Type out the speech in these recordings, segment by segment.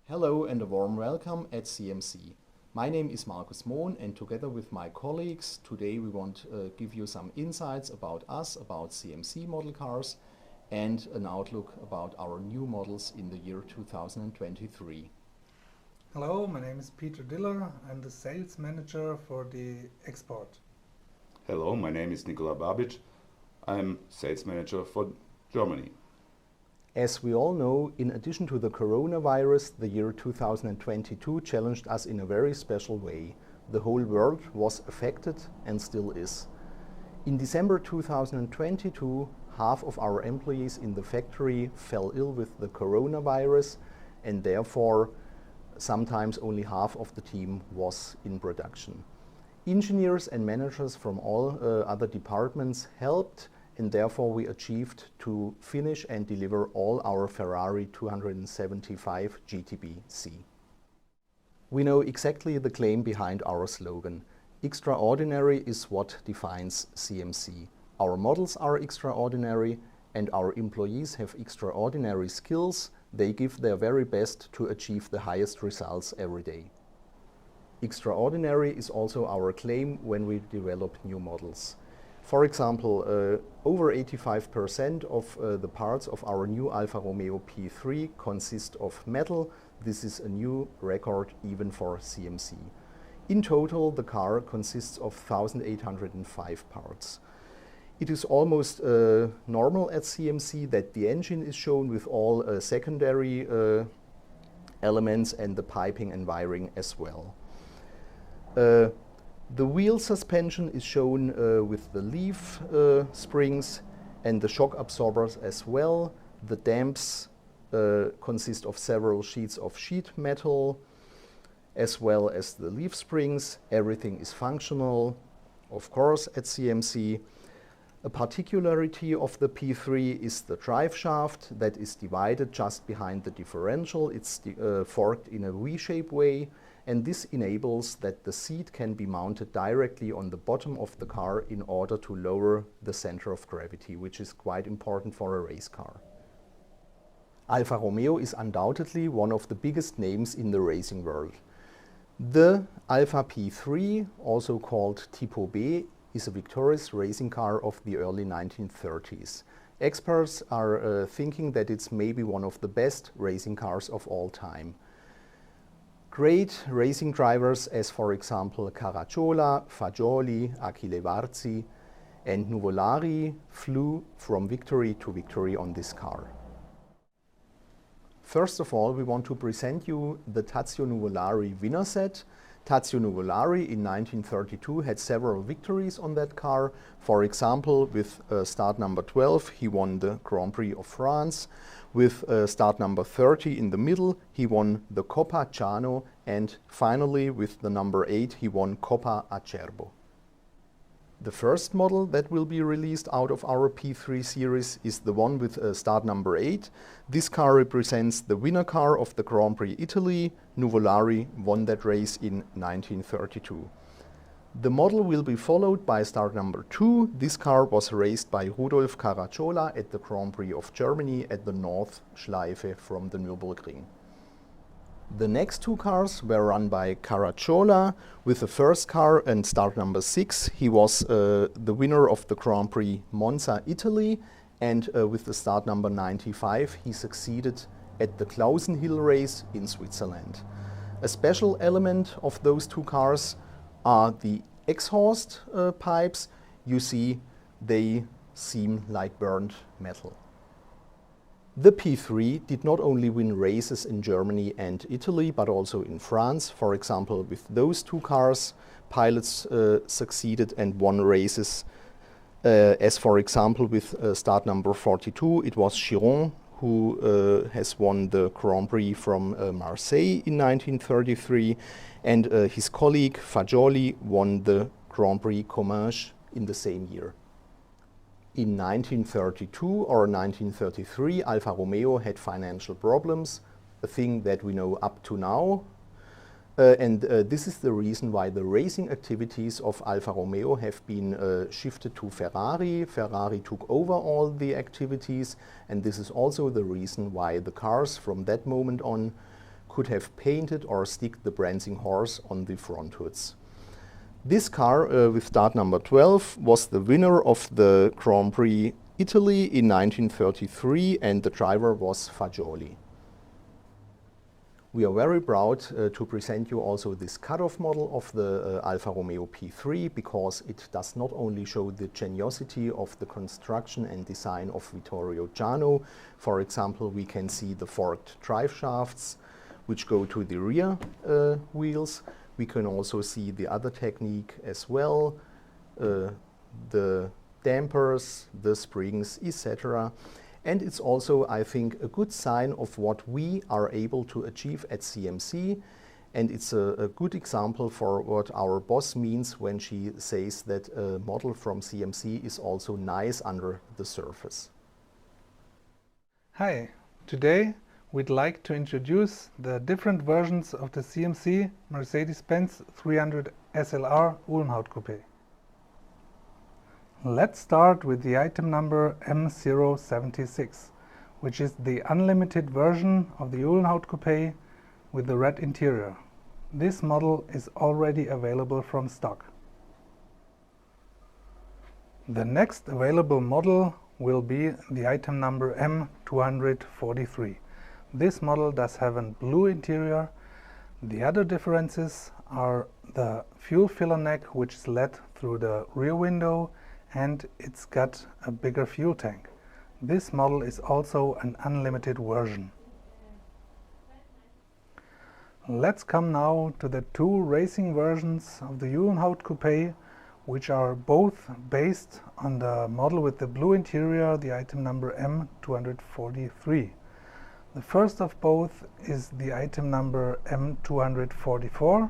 Hello and a warm welcome at CMC. My name is Markus Mohn, and together with my colleagues today we want to give you some insights about us, about CMC model cars, and an outlook about our new models in the year 2023. Hello, my name is Peter Diller. I'm the sales manager for the export. Hello, my name is Nikola Babic. I'm sales manager for Germany. As we all know, in addition to the coronavirus, the year 2022 challenged us in a very special way. The whole world was affected and still is. In December 2022, half of our employees in the factory fell ill with the coronavirus, and therefore sometimes only half of the team was in production. Engineers and managers from all other departments helped, and therefore we achieved to finish and deliver all our Ferrari 275 GTB-C. We know exactly the claim behind our slogan. Extraordinary is what defines CMC. Our models are extraordinary and our employees have extraordinary skills. They give their very best to achieve the highest results every day. Extraordinary is also our claim when we develop new models. For example, over 85% of the parts of our new Alfa Romeo P3 consist of metal. This is a new record even for CMC. In total, the car consists of 1,805 parts. It is almost normal at CMC that the engine is shown with all secondary elements and the piping and wiring as well. The wheel suspension is shown with the leaf springs and the shock absorbers as well. The damps consist of several sheets of sheet metal as well as the leaf springs. Everything is functional, of course, at CMC. A particularity of the P3 is the drive shaft that is divided just behind the differential. It's forked in a V-shaped way, and this enables that the seat can be mounted directly on the bottom of the car in order to lower the center of gravity, which is quite important for a race car. Alfa Romeo is undoubtedly one of the biggest names in the racing world. The Alfa P3, also called Tipo B, is a victorious racing car of the early 1930s. Experts are thinking that it's maybe one of the best racing cars of all time. Great racing drivers as, for example, Caracciola, Fagioli, Achille Varzi and Nuvolari flew from victory to victory on this car. First of all, we want to present you the Tazio Nuvolari winner set. Tazio Nuvolari in 1932 had several victories on that car. For example, with start number 12, he won the Grand Prix of France. With start number 30 in the middle, he won the Coppa Ciano, and finally with the number 8, he won Coppa Acerbo. The first model that will be released out of our P3 series is the one with start number 8. This car represents the winner car of the Grand Prix Italy. Nuvolari won that race in 1932. The model will be followed by start number 2. This car was raced by Rudolf Caracciola at the Grand Prix of Germany at the North Schleife from the Nürburgring. The next two cars were run by Caracciola. With the first car and start number 6, he was the winner of the Grand Prix Monza, Italy, and with the start number 95, he succeeded at the Klausenhill race in Switzerland. A special element of those two cars are the exhaust pipes. You see, they seem like burnt metal. The P3 did not only win races in Germany and Italy, but also in France. For example, with those two cars, pilots succeeded and won races. As for example, with start number 42, it was Chiron who has won the Grand Prix from Marseille in 1933, and his colleague Fagioli won the Grand Prix Comminges in the same year. In 1932 or 1933, Alfa Romeo had financial problems, a thing that we know up to now. This is the reason why the racing activities of Alfa Romeo have been shifted to Ferrari. Ferrari took over all the activities, and this is also the reason why the cars from that moment on could have painted or stick the prancing horse on the front hoods. This car with start number 12 was the winner of the Grand Prix Italy in 1933, and the driver was Fagioli. We are very proud to present you also this cut-off model of the Alfa Romeo P3, because it does not only show the geniosity of the construction and design of Vittorio Giano. For example, we can see the forked drive shafts which go to the rear wheels. We can also see the other technique as well, the dampers, the springs, etc. And it's also, I think, a good sign of what we are able to achieve at CMC. And it's a good example for what our boss means when she says that a model from CMC is also nice under the surface. Hi, today we'd like to introduce the different versions of the CMC Mercedes-Benz 300 SLR Uhlenhaut Coupé. Let's start with the item number M076, which is the unlimited version of the Uhlenhaut Coupé with the red interior. This model is already available from stock. The next available model will be the item number M243. This model does have a blue interior. The other differences are the fuel filler neck, which is led through the rear window, and it's got a bigger fuel tank. This model is also an unlimited version. Let's come now to the two racing versions of the Uhlenhaut Coupé, which are both based on the model with the blue interior, the item number M243. The first of both is the item number M244,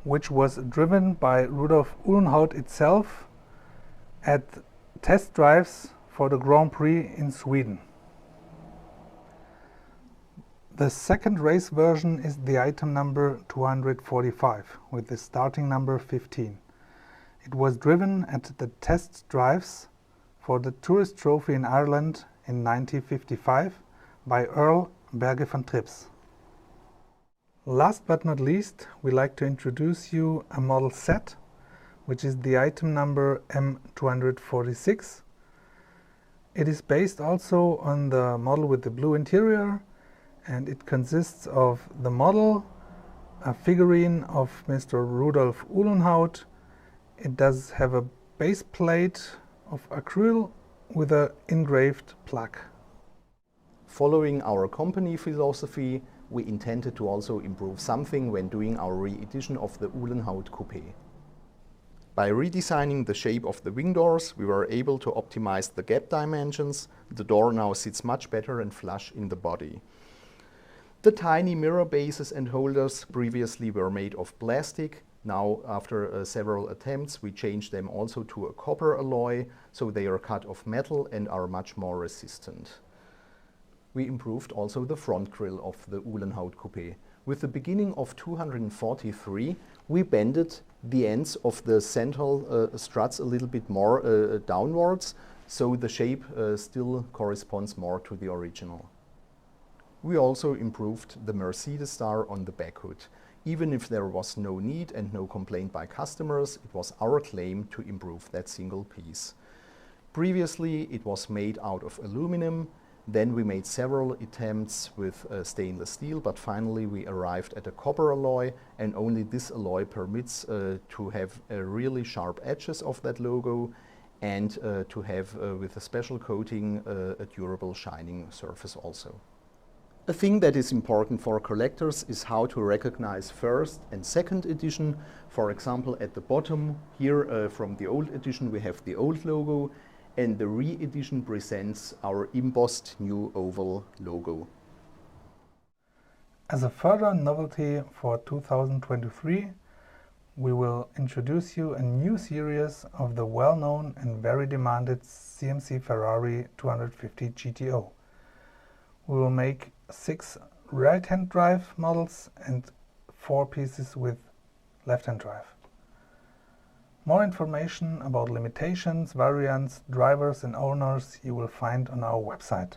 which was driven by Rudolf Uhlenhaut itself at test drives for the Grand Prix in Sweden. The second race version is the item number 245 with the starting number 15. It was driven at the test drives for the Tourist Trophy in Ireland in 1955 by Earl Berge van Trips. Last but not least, we'd like to introduce you a model set, which is the item number M246. It is based also on the model with the blue interior, and it consists of the model, a figurine of Mr. Rudolf Uhlenhaut. It does have a base plate of acryl with an engraved plaque. Following our company philosophy, we intended to also improve something when doing our re-edition of the Uhlenhaut Coupé. By redesigning the shape of the wing doors, we were able to optimize the gap dimensions. The door now sits much better and flush in the body. The tiny mirror bases and holders previously were made of plastic. Now, after several attempts, we changed them also to a copper alloy, so they are cut of metal and are much more resistant. We improved also the front grille of the Uhlenhaut Coupé. With the beginning of 243, we bended the ends of the central struts a little bit more downwards, so the shape still corresponds more to the original. We also improved the Mercedes star on the back hood. Even if there was no need and no complaint by customers, it was our claim to improve that single piece. Previously, it was made out of aluminum. Then we made several attempts with stainless steel, but finally we arrived at a copper alloy, and only this alloy permits to have really sharp edges of that logo and to have, with a special coating, a durable shining surface also. A thing that is important for collectors is how to recognize first and second edition. For example, at the bottom here from the old edition we have the old logo, and the re-edition presents our embossed new oval logo. As a further novelty for 2023, we will introduce you a new series of the well-known and very demanded CMC Ferrari 250 GTO. We will make 6 right-hand drive models and 4 pieces with left-hand drive. More information about limitations, variants, drivers and owners you will find on our website.